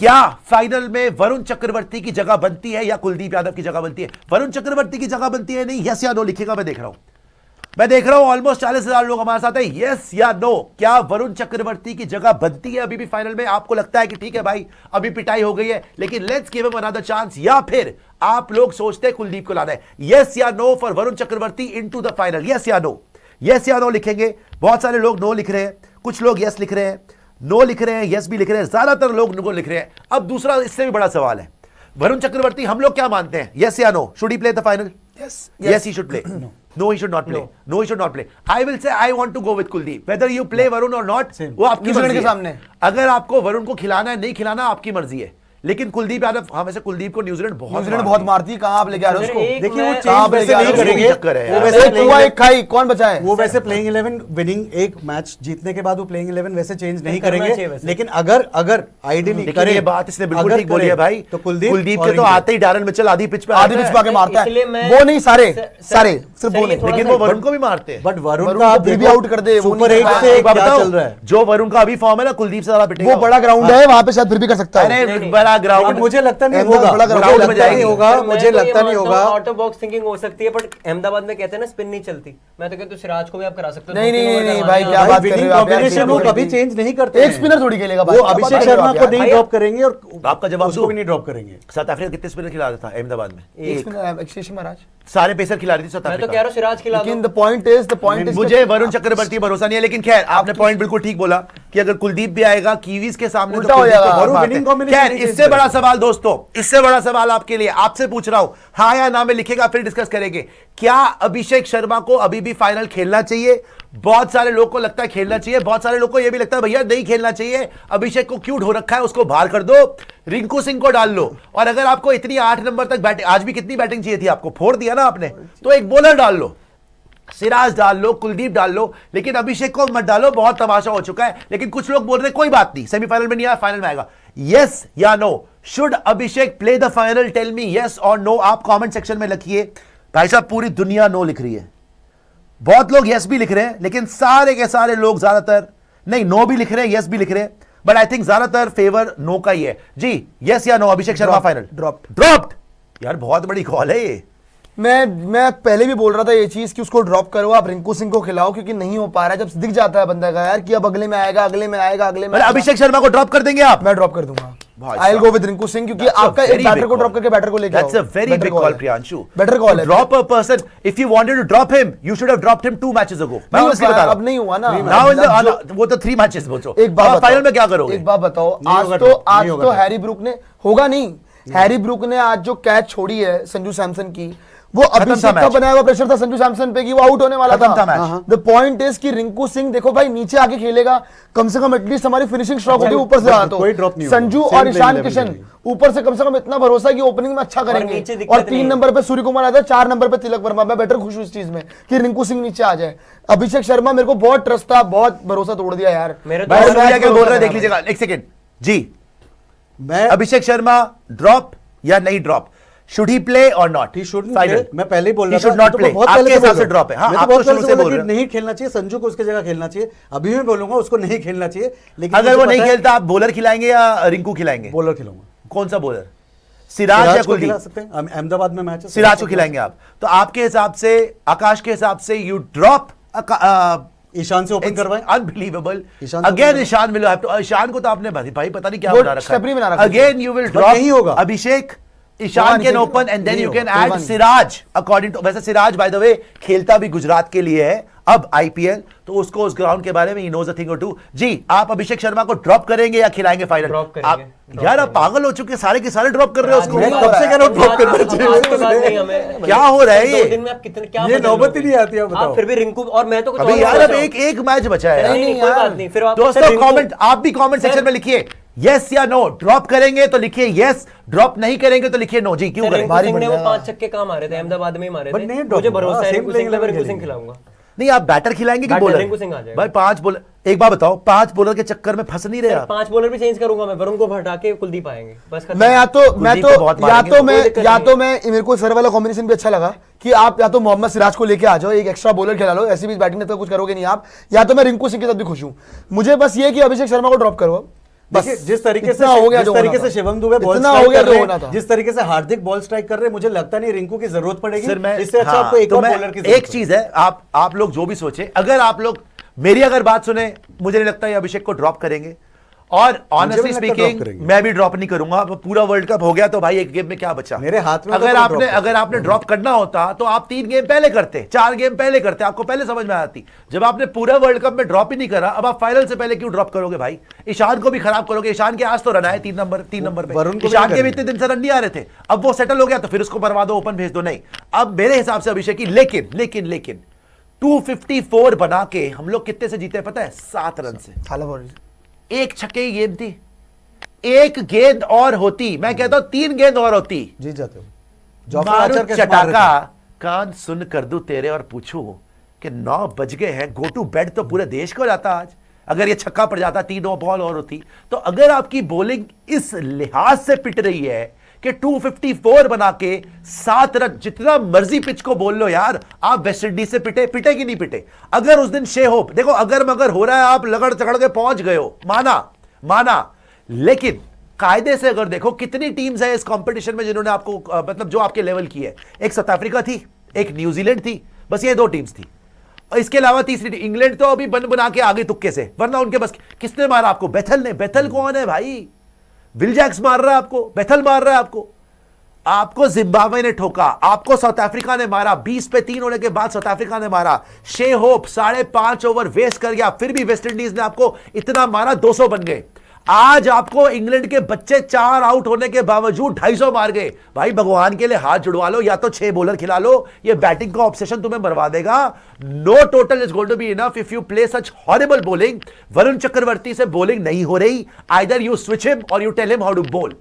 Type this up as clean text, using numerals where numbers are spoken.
क्या फाइनल में वरुण चक्रवर्ती की जगह बनती है या कुलदीप यादव की जगह बनती है? वरुण चक्रवर्ती की जगह बनती है नहीं, यस या नो लिखेगा। मैं देख रहा हूं ऑलमोस्ट 40,000 लोग हमारे साथ है। यस या नो, क्या वरुण चक्रवर्ती की जगह बनती है अभी भी फाइनल में? आपको लगता है कि ठीक है भाई अभी पिटाई हो गई है लेकिन let's give him another chance, या फिर आप लोग सोचते हैं कुलदीप को लाना है? यस या no for Varun Chakravarthy into the final, yes या नो? यस या नो लिखेंगे। बहुत सारे लोग नो लिख रहे हैं, कुछ लोग यस लिख रहे हैं, नो लिख रहे हैं, यस भी लिख रहे हैं, ज्यादातर लोग नो लिख रहे हैं। अब दूसरा इससे भी बड़ा सवाल है, वरुण चक्रवर्ती हम लोग क्या मानते हैं? यस या no, should he play the final? Yes, he should play. No, he should not play. No, he should not play. I will say I want to go with Kuldeep. Whether you play Varun or not, वो आपकी मर्जी है। सामने अगर आपको वरुण को खिलाना है नहीं खिलाना आपकी मर्जी है, लेकिन कुलदीप यादव, हाँ वैसे कुलदीप को न्यूजीलैंड बहुत मारती है। कहाँ आप लेके आ रहे हो उसको? देखिए वो चेंज वैसे नहीं करेंगे, वो वैसे हुआ एक खाई कौन बचा है? वो वैसे प्लेइंग 11 विनिंग एक मैच जीतने के बाद वो प्लेइंग 11 वैसे चेंज नहीं करेंगे, लेकिन अगर आइडियली करे, ये बात इसने बिल्कुल ठीक बोली है भाई। तो कुलदीप के तो आते ही डायरन मिचेल आधी पिच पे आके मारता है, वो नहीं सारे सिर्फ वो नहीं, लेकिन वो वरुण को भी मारते हैं। बट वरुण का भी आउट कर दे, सुपर 8 से क्या चल रहा है? जो वरुण का अभी फॉर्म है ना, कुलदीप से ज्यादा पिटेगा। वो बड़ा ग्राउंड है, वहां पे शायद फिर भी कर सकता है। ग्राउंड मुझे लगता नहीं होगा, मुझे लगता नहीं होगा। आउट ऑफ बॉक्स थिंकिंग हो सकती है, बट अहमदाबाद में कहते हैं ना स्पिन नहीं चलती। मैं तो कहता हूं सिराज को भी आप करा सकते हो। नहीं भाई क्या बात कर रहे हो? कॉम्बिनेशन वो कभी चेंज नहीं करते, एक स्पिनर थोड़ी खेलेगा भाई। वो अभिषेक शर्मा को नहीं ड्रॉप करेंगे और आपका जवाब उसको भी नहीं ड्रॉप करेंगे। साउथ अफ्रीका कितने स्पिनर खिला रहा था अहमदाबाद में? एक स्पिनर, महाराज सारे पेसर खिला रही थी साउथ अफ्रीका। मैं तो कह रहा हूं सिराज खिला दो। लेकिन द पॉइंट इज मुझे वरुण चक्रवर्ती भरोसा नहीं है, लेकिन खैर आपने पॉइंट बिल्कुल ठीक बोला कि अगर कुलदीप भी आएगा कीवीज के सामने तो हो जाएगा। खैर इससे बड़ा सवाल दोस्तों, इससे बड़ा सवाल आपके लिए, आपसे पूछ रहा हूं, हाँ या ना में लिखेगा फिर डिस्कस करेंगे। क्या अभिषेक शर्मा को अभी भी फाइनल खेलना चाहिए? बहुत सारे लोग को लगता है खेलना चाहिए, बहुत सारे लोग को यह भी लगता है भैया नहीं खेलना चाहिए, अभिषेक को क्यों ढो रखा है, उसको बाहर कर दो, रिंकू सिंह को डाल लो। और अगर आपको इतनी 8 नंबर तक बैटिंग, आज भी कितनी बैटिंग चाहिए थी आपको, फोड़ दिया ना आपने, तो एक बॉलर डाल लो, सिराज डाल लो, कुलदीप डाल लो, लेकिन अभिषेक को मत डालो, बहुत तमाशा हो चुका है। लेकिन कुछ लोग बोल रहे कोई बात नहीं, सेमीफाइनल में नहीं आया फाइनल में आएगा। यस या no, should Abhishek play the final? Tell me yes और नो, आप कमेंट सेक्शन में लिखिए। भाई साहब पूरी दुनिया नो लिख रही है, बहुत लोग यस भी लिख रहे हैं, लेकिन सारे के सारे लोग ज्यादातर नहीं, नो भी लिख रहे हैं, यस भी लिख रहे हैं, बट आई थिंक ज्यादातर फेवर नो का ही है जी। यस या no, Abhishek Sharma final? Dropped यार, बहुत बड़ी कॉल है ये। मैं पहले भी बोल रहा था ये चीज कि उसको ड्रॉप करो, आप रिंकू सिंह को खिलाओ, क्योंकि नहीं हो पा रहा है। जब दिख जाता है बंदा का यार कि अब अगले में आएगा, अगले में आएगा, अगले में अभिषेक शर्मा को ड्रॉप कर देंगे आप? मैं ड्रॉप कर दूंगा, I will go with Rinku Singh, क्योंकि आपका एक बैटर को ड्रॉप करके बैटर को लेके आओ। That's a very big call Priyanshu, better call है। Drop a person, if you wanted to drop him you should have dropped him 2 matches ago. मैं उसके बता रहा हूं, अब नहीं हुआ ना, नाउ इन द वो तो 3 मैचेस बोलो। एक बात फाइनल में क्या करोगे? एक बात बताओ, आज तो हैरी ब्रूक ने, होगा नहीं, हैरी ब्रूक ने आज जो कैच छोड़ी है संजू सैमसन की, वो अभिषेक का बनाया हुआ प्रेशर था संजू सैमसन पे कि वो आउट होने वाला था। द पॉइंट इज कि रिंकू सिंह देखो भाई नीचे आके खेलेगा, कम से कम एटलीस्ट हमारी फिनिशिंग स्ट्रोक होगी ऊपर से। तो संजू और ईशान किशन ऊपर से कम इतना भरोसा है कि ओपनिंग में अच्छा करेंगे। और 3 नंबर पे सूर्य कुमार आता है, 4 नंबर पे तिलक वर्मा। मैं बेटर खुश हूं इस चीज में कि रिंकू सिंह नीचे आ जाए। अभिषेक शर्मा मेरे को बहुत ट्रस्ट था, बहुत भरोसा तोड़ दिया यार। बोल रहे देख लीजिएगा, एक सेकेंड जी, मैं अभिषेक शर्मा ड्रॉप या नहीं drop? Should he play or not? He should play. मैं पहले ही बोल रहा था, he should not play. आपके हिसाब से ड्रॉप है। हाँ, आप तो शुरू से बोल रहे हैं नहीं खेलना चाहिए, संजू को उसकी जगह खेलना चाहिए। अभी मैं बोलूंगा उसको नहीं खेलना चाहिए, लेकिन अगर वो नहीं खेलता आप बॉलर खिलाएंगे या रिंकू खिलाएंगे? बॉलर खिलाऊंगा। कौन सा बॉलर? सिराज या कुलदीप? अहमदाबाद में मैच है, सिराज को खिलाएंगे आप। तो आपके हिसाब से, आकाश के हिसाब से, यू ड्रॉप ईशान से ओपन करवाएं? Unbelievable. Again Ishan will have to, Ishan को तो आपने भाई पता नहीं क्या बना रखा है। अगेन यू विल ड्रॉप, नहीं होगा Abhishek, Ishan can open and then you can add Siraj. According to, वैसे सिराज बाय द वे खेलता भी गुजरात के लिए है अब आईपीएल, तो उसको उस ग्राउंड के बारे में ही नोज अ थिंग और टू। जी आप अभिषेक शर्मा को ड्रॉप करेंगे या खिलाएंगे फाइनल? ड्रॉप करेंगे। यार आप पागल हो चुके, सारे के सारे ड्रॉप कर रहे हो उसको। मैं कब से कह रहा हूं ड्रॉप करना चाहिए? क्या हो रहा है ये? ये नौबत ही नहीं आती है, बताओ। फिर भी रिंकू और मैं तो कुछ अभी यार, अब एक मैच बचा है। दोस्तों कमेंट, आप भी कमेंट सेक्शन में लिखिए यस या नो। ड्रॉप करेंगे तो लिखिए यस, ड्रॉप नहीं करेंगे तो लिखिए नो। जी क्यों करें? ने वो 5 छक्के कहाँ मारे थे अहमदाबाद में ही मारे थे। मुझे भरोसा है रिंकू सिंह खिलाऊंगा। नहीं आप बैटर खिलाएंगे कि बॉलर? रिंकू सिंह आ जाएगा भाई। 5 बॉलर, एक बात बताओ, 5 बॉलर के चक्कर में फंस नहीं रहे आप? 5 बॉलर भी चेंज करूंगा मैं, वरुण को हटा के कुलदीप आएंगे बस। मैं या तो मेरे को सर वाला कॉम्बिनेशन भी अच्छा लगा कि आप या तो मोहम्मद सिराज को लेके आ जाओ, एक एक्स्ट्रा बॉलर खिला लो, ऐसी भी बैटिंग में तो कुछ करोगे नहीं आप, या तो मैं रिंकू सिंह के साथ भी खुश हूं। मुझे बस ये कि अभिषेक शर्मा को ड्रॉप करो। देखिए जिस तरीके से शिवम दुबे बॉल स्ट्राइक कर रहे हैं, जिस तरीके से हार्दिक बॉल स्ट्राइक कर रहे हैं, मुझे लगता नहीं रिंकू की जरूरत पड़ेगी। इससे अच्छा हाँ, आपको एक और बॉलर की एक चीज है, आप लोग जो भी सोचे, अगर आप लोग मेरी अगर बात सुने, मुझे नहीं लगता ये अभिषेक को ड्रॉप करेंगे। और ऑनेस्टली स्पीकिंग मैं भी ड्रॉप नहीं करूंगा। पूरा वर्ल्ड कप हो गया तो भाई एक गेम में क्या बचा मेरे हाथ में। अगर आपने ड्रॉप करना होता तो आप 3 गेम पहले करते, 4 गेम पहले करते, आपको पहले समझ में आती। जब आपने पूरा वर्ल्ड कप में ड्रॉप ही नहीं करा, अब आप फाइनल से पहले क्यों ड्रॉप करोगे भाई? ईशान को भी खराब करोगे। ईशान के आज तो रन आए 3 नंबर पे, ईशान के भी इतने दिन से रन नहीं आ रहे थे। अब वो सेटल हो गया तो फिर उसको बर्बाद दो, ओपन भेज दो। नहीं, अब मेरे हिसाब से अभिषेक की, लेकिन 254 बना के हम लोग कितने से जीते पता है? 7 रन से। एक छक्के की गेंद थी, एक गेंद और होती, मैं कहता हूं 3 गेंद और होती, जीत जाते हो। मारू चटाका, कान सुन कर दूं तेरे और पूछूं कि 9 बज गए हैं, गो टू बेड तो पूरे देश को जाता आज। अगर ये छक्का पड़ जाता, 3 बॉल और होती। तो अगर आपकी बॉलिंग इस लिहाज से पिट रही है कि 254 बना के 7 रन, जितना मर्जी पिच को बोल लो यार, आप वेस्ट इंडीज से पिटे कि नहीं पिटे? अगर उस दिन शे होप, देखो अगर मगर हो रहा है, आप लगड़ चगड़ के पहुंच गए हो, माना, लेकिन कायदे से अगर देखो कितनी टीम्स है इस कंपटीशन में जिन्होंने आपको मतलब जो आपके लेवल की है। एक साउथ अफ्रीका थी, एक न्यूजीलैंड थी, बस ये 2 टीम्स थी। और इसके अलावा तीसरी टीम इंग्लैंड तो अभी बना के आगे तुक्के से, वरना उनके बस। किसने मारा आपको? बेथल ने। बेथल कौन है भाई? विल जैक्स मार रहा है आपको, बेथल मार रहा है आपको जिम्बाब्वे ने ठोका, आपको साउथ अफ्रीका ने मारा। 20 पे 3 होने के बाद साउथ अफ्रीका ने मारा। शे होप 5.5 ओवर वेस्ट कर गया, फिर भी वेस्ट इंडीज ने आपको इतना मारा, 200 बन गए। आज आपको इंग्लैंड के बच्चे 4 आउट होने के बावजूद 250 मार गए। भाई भगवान के लिए हाथ जुड़वा लो, या तो 6 बॉलर खिला लो। ये बैटिंग का ऑब्सेशन तुम्हें मरवा देगा। No total is going to be enough if you play such horrible bowling. Varun Chakravarthy से बॉलिंग नहीं हो रही, आइदर यू स्विच हिम और you tell him how to ball.